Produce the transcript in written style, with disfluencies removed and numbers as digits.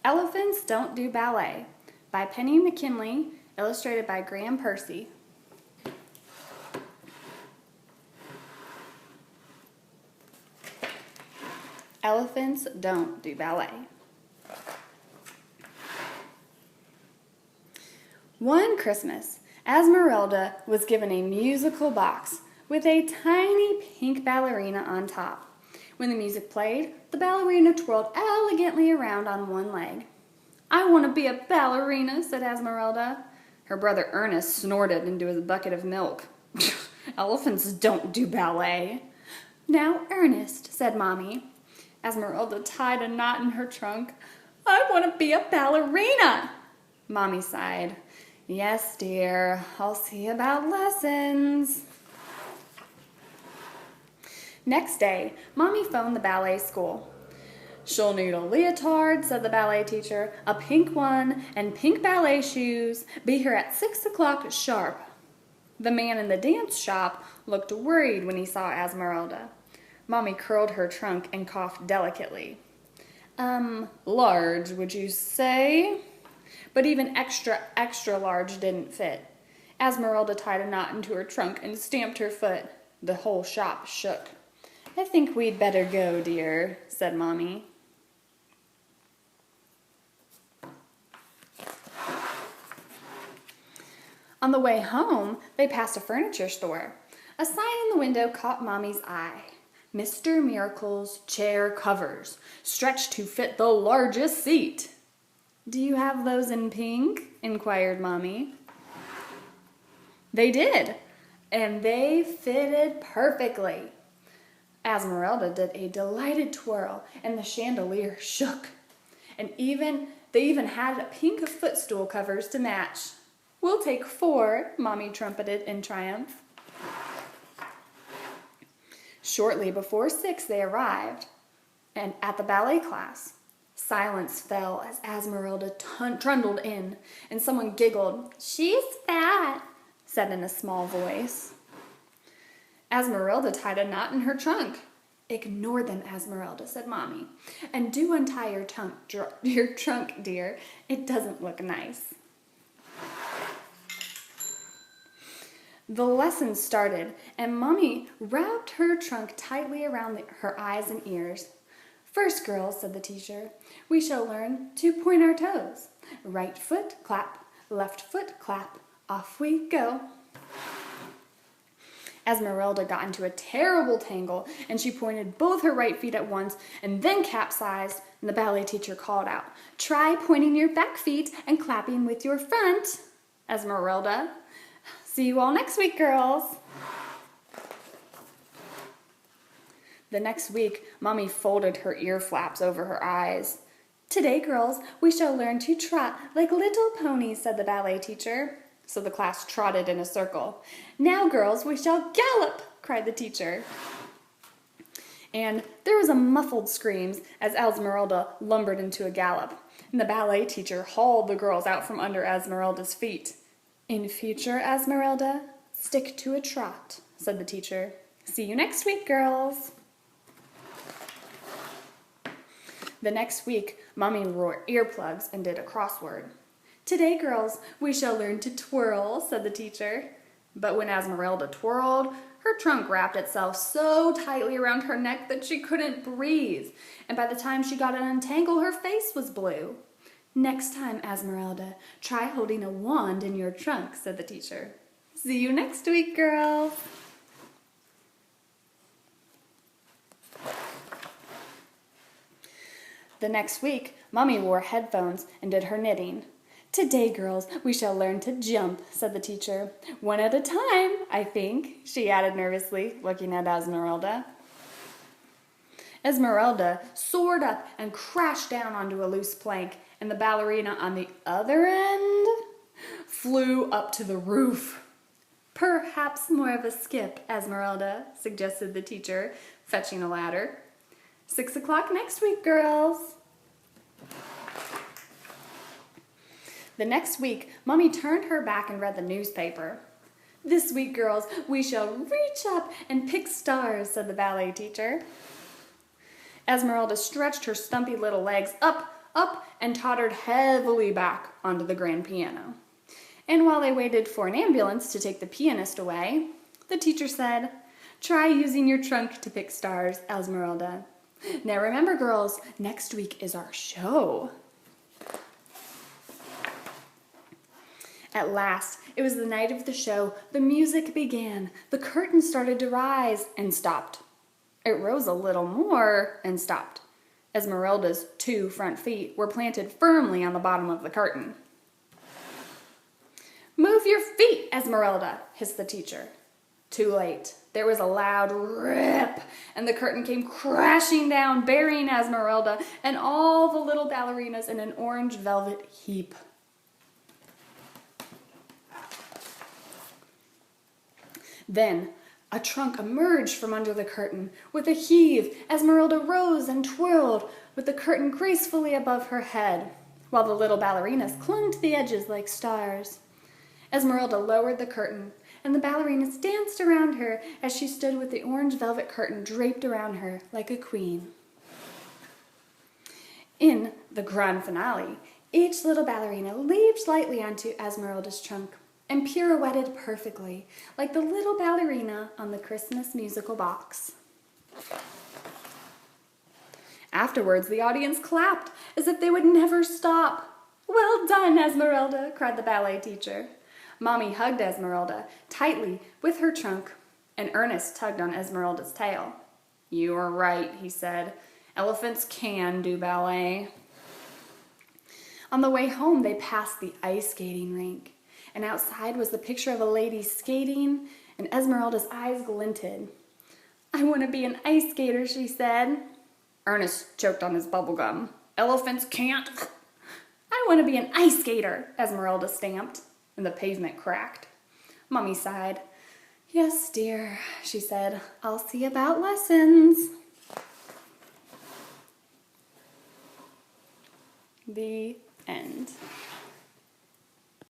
Elephants Don't Do Ballet by Penny McKinley, illustrated by Graham Percy. Elephants don't do ballet. One Christmas, Esmeralda was given a musical box with a tiny pink ballerina on top. When the music played, the ballerina twirled elegantly around on one leg. "I want to be a ballerina," said Esmeralda. Her brother Ernest snorted into his bucket of milk. "Elephants don't do ballet." "Now, Ernest," said Mommy. Esmeralda tied a knot in her trunk. "I want to be a ballerina." Mommy sighed. "Yes, dear, I'll see about lessons." Next day, Mommy phoned the ballet school. "She'll need a leotard," said the ballet teacher, "a pink one, and pink ballet shoes. Be here at 6 o'clock sharp." The man in the dance shop looked worried when he saw Esmeralda. Mommy curled her trunk and coughed delicately. Large, would you say?" But even extra, extra large didn't fit. Esmeralda tied a knot into her trunk and stamped her foot. The whole shop shook. "I think we'd better go, dear," said Mommy. On the way home, they passed a furniture store. A sign in the window caught Mommy's eye. "Mr. Miracle's chair covers, stretched to fit the largest seat." "Do you have those in pink?" inquired Mommy. They did, and they fitted perfectly. Esmeralda did a delighted twirl, and the chandelier shook. And they even had pink footstool covers to match. "We'll take 4, Mommy trumpeted in triumph. Shortly before 6 they arrived, and at the ballet class. Silence fell as Esmeralda trundled in, and someone giggled. "She's fat," said in a small voice. Esmeralda tied a knot in her trunk. "Ignore them, Esmeralda," said Mommy, "and do untie your trunk, dear. It doesn't look nice." The lesson started, and Mommy wrapped her trunk tightly around her eyes and ears. "First, girls," said the teacher, "we shall learn to point our toes. Right foot, clap, left foot, clap, off we go." Esmeralda got into a terrible tangle, and she pointed both her right feet at once and then capsized, and the ballet teacher called out, "Try pointing your back feet and clapping with your front, Esmeralda. See you all next week, girls." The next week, Mommy folded her ear flaps over her eyes. "Today, girls, we shall learn to trot like little ponies," said the ballet teacher. So the class trotted in a circle. "Now, girls, we shall gallop," cried the teacher. And there was a muffled scream as Esmeralda lumbered into a gallop, and the ballet teacher hauled the girls out from under Esmeralda's feet. "In future, Esmeralda, stick to a trot," said the teacher. "See you next week, girls." The next week, Mommy wore earplugs and did a crossword. "Today, girls, we shall learn to twirl," said the teacher. But when Esmeralda twirled, her trunk wrapped itself so tightly around her neck that she couldn't breathe, and by the time she got it untangled, her face was blue. "Next time, Esmeralda, try holding a wand in your trunk," said the teacher. "See you next week, girls." The next week, Mommy wore headphones and did her knitting. "Today, girls, we shall learn to jump," said the teacher. "One at a time, I think," she added nervously, looking at Esmeralda. Esmeralda soared up and crashed down onto a loose plank, and the ballerina on the other end flew up to the roof. "Perhaps more of a skip, Esmeralda," suggested the teacher, fetching a ladder. 6 o'clock next week, girls. The next week, Mommy turned her back and read the newspaper. "This week, girls, we shall reach up and pick stars," said the ballet teacher. Esmeralda stretched her stumpy little legs up, up and tottered heavily back onto the grand piano. And while they waited for an ambulance to take the pianist away, the teacher said, "Try using your trunk to pick stars, Esmeralda. Now remember, girls, next week is our show." At last, it was the night of the show. The music began. The curtain started to rise and stopped. It rose a little more and stopped. Esmeralda's 2 front feet were planted firmly on the bottom of the curtain. "Move your feet, Esmeralda," hissed the teacher. Too late. There was a loud rip, and the curtain came crashing down, burying Esmeralda and all the little ballerinas in an orange velvet heap. Then a trunk emerged from under the curtain. With a heave, Esmeralda rose and twirled with the curtain gracefully above her head, while the little ballerinas clung to the edges like stars. Esmeralda lowered the curtain, and the ballerinas danced around her as she stood with the orange velvet curtain draped around her like a queen. In the grand finale, each little ballerina leaped lightly onto Esmeralda's trunk and pirouetted perfectly, like the little ballerina on the Christmas musical box. Afterwards, the audience clapped as if they would never stop. "Well done, Esmeralda," cried the ballet teacher. Mommy hugged Esmeralda tightly with her trunk, and Ernest tugged on Esmeralda's tail. "You are right," he said. "Elephants can do ballet." On the way home, they passed the ice skating rink, and outside was the picture of a lady skating, and Esmeralda's eyes glinted. "I want to be an ice skater," she said. Ernest choked on his bubble gum. "Elephants can't." "I want to be an ice skater," Esmeralda stamped, and the pavement cracked. Mommy sighed. "Yes, dear," she said. "I'll see about lessons." The end.